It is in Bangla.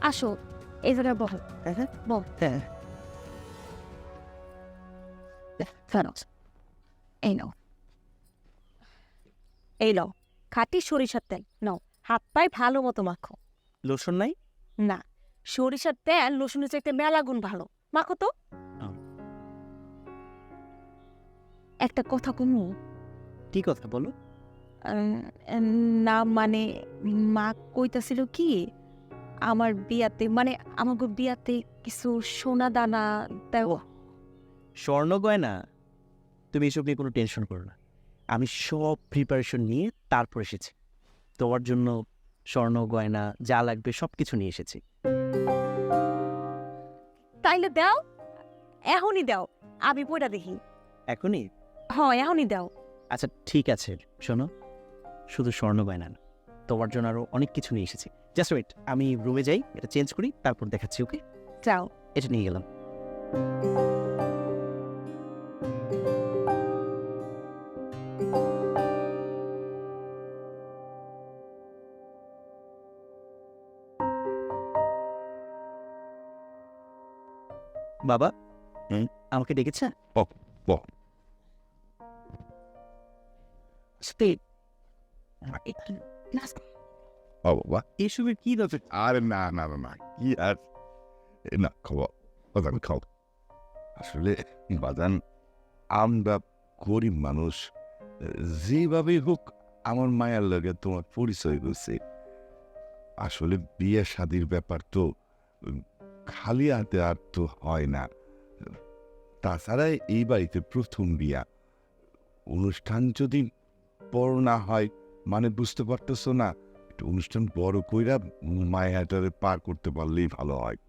আসো এই জায়গায় বহ। হ্যাঁ বল। হ্যাঁ ফেরত এই নাও, এই নাও খাঁটি সরিষার তেল নাও, হাত পায়ে ভালো মতো মাখো। লোশন নাই? না, সরিষার তেল রসুনের চাইতে মেলা গুণ ভালো, মাখো তো। আম। একটা কথা কমু, কি কথা বলো? না মানে মা কইতাছিল কি আমার বিয়াতে মানে আমাকে বিয়াতে কিছু সোনা দানা দেও। ও। স্বর্ণ গয়না? তুমি এসব নিয়ে কোনো টেনশন করো না, আমি সব প্রিপারেশন নিয়ে তারপর এসেছি। তোমার জন্য স্বর্ণ গয়না যা লাগবে সব কিছু নিয়ে এসেছি। তাইলে দাও, এখনই দাও, আমি পয়টা দেখি। এখনই? হ্যাঁ এখনই দাও। আচ্ছা ঠিক আছে, শোনো, শুধু স্বর্ণ গয়না না, তোমার জন্য আরো অনেক কিছু নিয়ে এসেছি। জাস্ট ওয়েট, আমি রুমে যাই, এটা চেঞ্জ করি, তারপর দেখাচ্ছি। ওকে, যাও। এটা নিয়ে গেলাম। বাবা, আমাকে ডেকেছে? স্টেট একটু ক্লাস। ও বাবা, এসবের কি দরকার? আরে না না না না, কি আর না খাওয়া বাজান খাও। আসলে বাজান, আমরা গরিব মানুষ, যেভাবেই হোক আমার মায়ের লগে তোমার পরিচয় হয়েছে। আসলে বিয়ে শাদির ব্যাপার তো খালি হাতে আর তো হয় না। তাছাড়া এই বাড়িতে প্রথম বিয়া, অনুষ্ঠান যদি বড় না হয়, মানে বুঝতে পারতেছো না, একটু অনুষ্ঠান বড় কইরা মায়াটারে পার করতে পারলেই ভালো হয়।